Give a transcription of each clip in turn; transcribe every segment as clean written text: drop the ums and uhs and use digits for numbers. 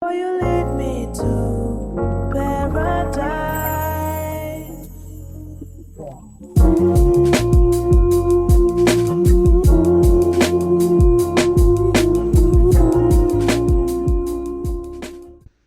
Will you lead me to paradise?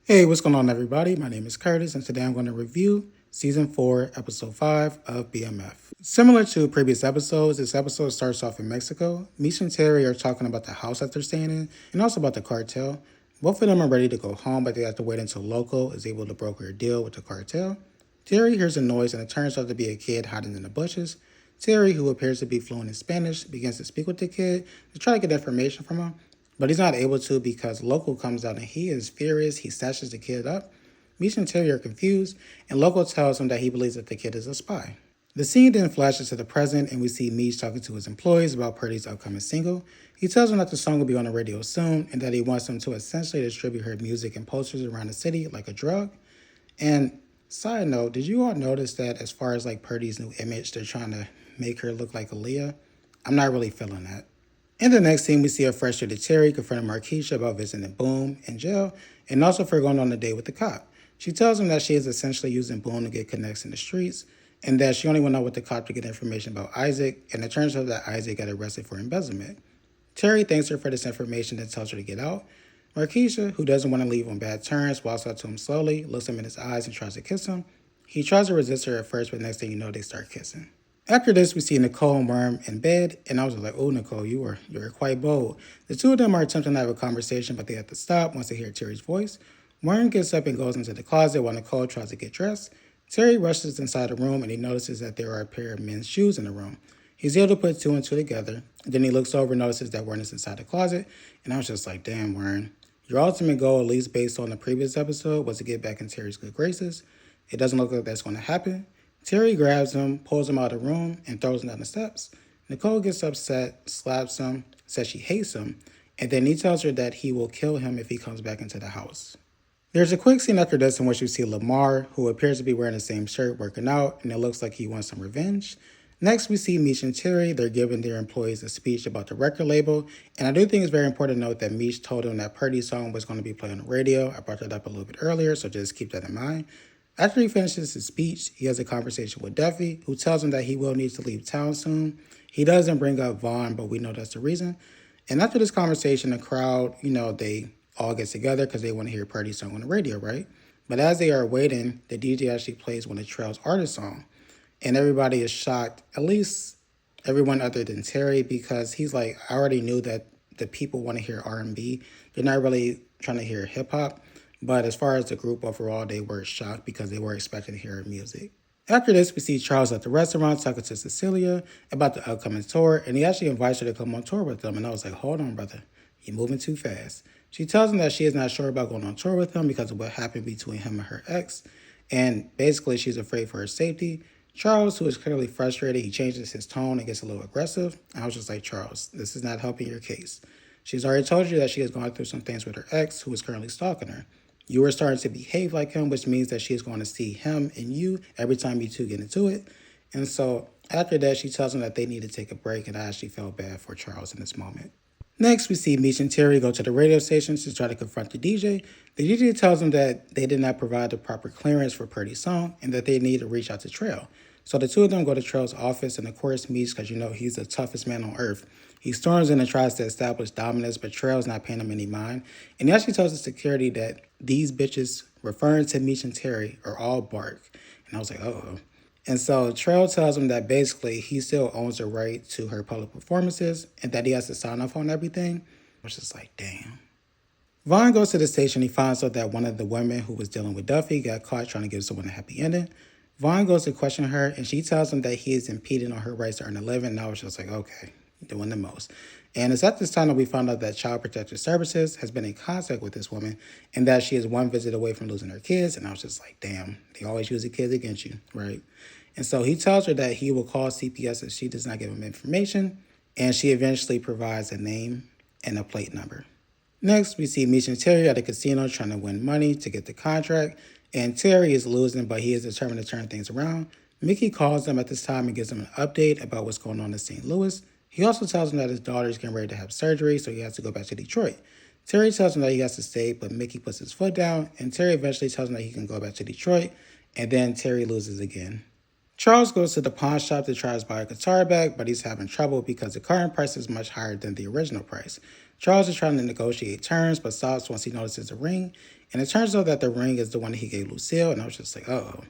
Hey, what's going on, everybody? My name is Curtis, and today I'm going to review Season 4, Episode 5 of BMF. Similar to previous episodes, this episode starts off in Mexico. Misha and Terry are talking about the house that they're staying in, and also about the cartel. Both of them are ready to go home, but they have to wait until Loco is able to broker a deal with the cartel. Terry hears a noise, and it turns out to be a kid hiding in the bushes. Terry, who appears to be fluent in Spanish, begins to speak with the kid to try to get information from him. But he's not able to because Loco comes out and he is furious. He snatches the kid up. Misha and Terry are confused, and Loco tells him that he believes that the kid is a spy. The scene then flashes to the present, and we see Mish talking to his employees about Purdy's upcoming single. He tells them that the song will be on the radio soon, and that he wants them to essentially distribute her music and posters around the city like a drug. And side note, did you all notice that as far as like Purdy's new image, they're trying to make her look like Aaliyah? I'm not really feeling that. In the next scene, we see a frustrated Terry confronting Markeisha about visiting Boom in jail, and also for going on a date with the cop. She tells him that she is essentially using Boom to get connects in the streets, and that she only went out with the cop to get information about Isaac, and it turns out that Isaac got arrested for embezzlement. Terry thanks her for this information and tells her to get out. Markeisha, who doesn't want to leave on bad terms, walks up to him slowly, looks him in his eyes, and tries to kiss him. He tries to resist her at first, but next thing you know, they start kissing. After this, we see Nicole and Worm in bed, and I was like, "Oh, Nicole, you were quite bold." The two of them are attempting to have a conversation, but they have to stop once they hear Terry's voice. Worm gets up and goes into the closet while Nicole tries to get dressed. Terry rushes inside the room, and he notices that there are a pair of men's shoes in the room. He's able to put two and two together. Then he looks over and notices that Worm is inside the closet, and I was just like, "Damn, Worm. Your ultimate goal, at least based on the previous episode, was to get back in Terry's good graces. It doesn't look like that's going to happen." Terry grabs him, pulls him out of the room, and throws him down the steps. Nicole gets upset, slaps him, says she hates him, and then he tells her that he will kill him if he comes back into the house. There's a quick scene after this in which we see Lamar, who appears to be wearing the same shirt, working out, and it looks like he wants some revenge. Next, we see Mish and Terry. They're giving their employees a speech about the record label, and I do think it's very important to note that Mish told them that Purdy's song was going to be played on the radio. I brought that up a little bit earlier, so just keep that in mind. After he finishes his speech, he has a conversation with Duffy, who tells him that he will need to leave town soon. He doesn't bring up Vaughn, but we know that's the reason. And after this conversation, the crowd, they all get together because they want to hear Purdy's song on the radio, right? But as they are waiting, the DJ actually plays one of Trail's artist song. And everybody is shocked, at least everyone other than Terry, because he's like, I already knew that the people want to hear R&B. They're not really trying to hear hip-hop. But as far as the group overall, they were shocked because they were expecting to hear her music. After this, we see Charles at the restaurant talking to Cecilia about the upcoming tour, and he actually invites her to come on tour with them. And I was like, hold on, brother. You're moving too fast. She tells him that she is not sure about going on tour with him because of what happened between him and her ex. And basically, she's afraid for her safety. Charles, who is clearly frustrated, he changes his tone and gets a little aggressive. I was just like, Charles, this is not helping your case. She's already told you that she has gone through some things with her ex, who is currently stalking her. You are starting to behave like him, which means that she's going to see him and you every time you two get into it. And so after that, she tells him that they need to take a break, and I actually felt bad for Charles in this moment. Next, we see Mish and Terry go to the radio station to try to confront the DJ. The DJ tells them that they did not provide the proper clearance for Purdy's song and that they need to reach out to Trail. So the two of them go to Trail's office, and of course Mish, because he's the toughest man on earth. He storms in and tries to establish dominance, but Trail's not paying him any mind. And he actually tells the security that these bitches, referring to Mish and Terry, are all bark. And I was like, uh-oh. And so Trail tells him that basically he still owns the right to her public performances and that he has to sign off on everything. I was just like, damn. Vaughn goes to the station. He finds out that one of the women who was dealing with Duffy got caught trying to give someone a happy ending. Vaughn goes to question her, and she tells him that he is impeding on her rights to earn a living. And I was just like, okay, doing the most. And it's at this time that we found out that Child Protective Services has been in contact with this woman and that she is one visit away from losing her kids. And I was just like, damn, they always use the kids against you, right? And so he tells her that he will call CPS if she does not give him information. And she eventually provides a name and a plate number. Next, we see Mish and Terry at a casino trying to win money to get the contract. And Terry is losing, but he is determined to turn things around. Mickey calls them at this time and gives them an update about what's going on in St. Louis. He also tells them that his daughter is getting ready to have surgery, so he has to go back to Detroit. Terry tells him that he has to stay, but Mickey puts his foot down, and Terry eventually tells him that he can go back to Detroit, and then Terry loses again. Charles goes to the pawn shop to try to buy a guitar back, but he's having trouble because the current price is much higher than the original price. Charles is trying to negotiate terms, but stops once he notices the ring, and it turns out that the ring is the one that he gave Lucille, and I was just like, uh-oh.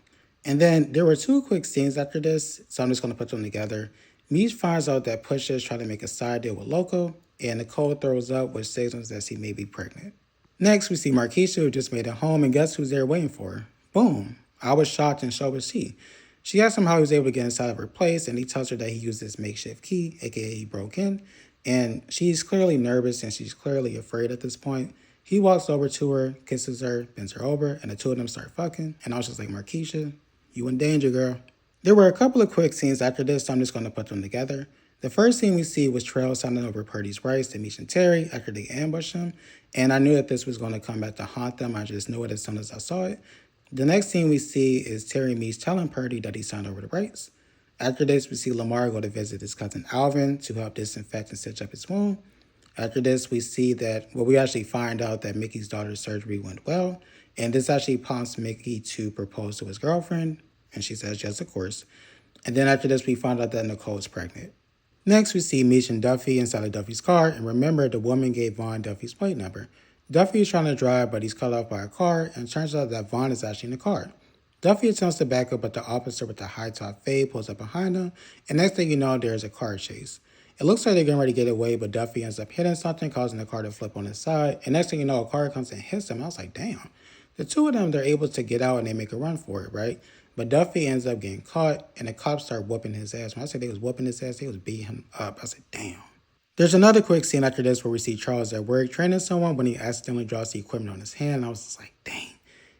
And then there were two quick scenes after this, so I'm just going to put them together. Meech finds out that Pusha is trying to make a side deal with Loco, and Nicole throws up, which signals that she may be pregnant. Next, we see Markeisha, who just made it home, and guess who's there waiting for her? Boom. I was shocked, and so was she. She asks him how he was able to get inside of her place, and he tells her that he used this makeshift key, aka he broke in, and she's clearly nervous and she's clearly afraid at this point. He walks over to her, kisses her, bends her over, and the two of them start fucking, and I was just like, Markeisha, you in danger, girl. There were a couple of quick scenes after this, so I'm just going to put them together. The first scene we see was Trail signing over Purdy's rights to Meech and Terry after they ambushed him, and I knew that this was going to come back to haunt them. I just knew it as soon as I saw it. The next scene we see is Terry Meech telling Purdy that he signed over the rights. After this, we see Lamar go to visit his cousin Alvin to help disinfect and stitch up his wound. After this, we see that, well, we actually find out that Mickey's daughter's surgery went well, and this actually prompts Mickey to propose to his girlfriend, and she says yes, of course. And then after this, we find out that Nicole is pregnant. Next, we see Meech and Duffy inside of Duffy's car, and remember, the woman gave Vaughn Duffy's plate number. Duffy is trying to drive, but he's cut off by a car, and it turns out that Vaughn is actually in the car. Duffy attempts to back up, but the officer with the high-top fade pulls up behind him, and next thing you know, there's a car chase. It looks like they're getting ready to get away, but Duffy ends up hitting something, causing the car to flip on its side, and next thing you know, a car comes and hits him. I was like, damn. The two of them, they're able to get out, and they make a run for it, right? But Duffy ends up getting caught, and the cops start whooping his ass. When I said they was whooping his ass, they was beating him up. I said, damn. There's another quick scene after this where we see Charles at work training someone when he accidentally drops the equipment on his hand. I was just like, dang,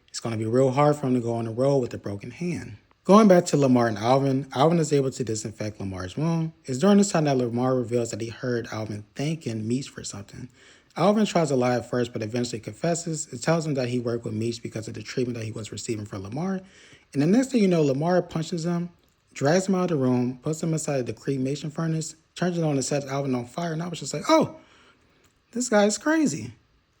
it's going to be real hard for him to go on the road with a broken hand. Going back to Lamar and Alvin, Alvin is able to disinfect Lamar's wound. It's during this time that Lamar reveals that he heard Alvin thanking Meech for something. Alvin tries to lie at first, but eventually confesses. It tells him that he worked with Meech because of the treatment that he was receiving from Lamar. And the next thing you know, Lamar punches him, drags him out of the room, puts him inside the cremation furnace, turns it on and sets Alvin on fire. And I was just like, oh, this guy is crazy.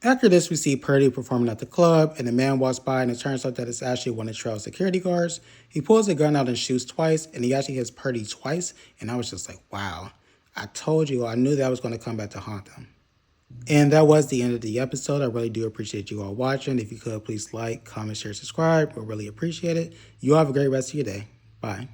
After this, we see Purdy performing at the club, and the man walks by, and it turns out that it's actually one of Trail's security guards. He pulls a gun out and shoots twice, and he actually hits Purdy twice. And I was just like, wow, I told you, I knew that was going to come back to haunt them. And that was the end of the episode. I really do appreciate you all watching. If you could, please like, comment, share, subscribe. We really appreciate it. You all have a great rest of your day. Bye.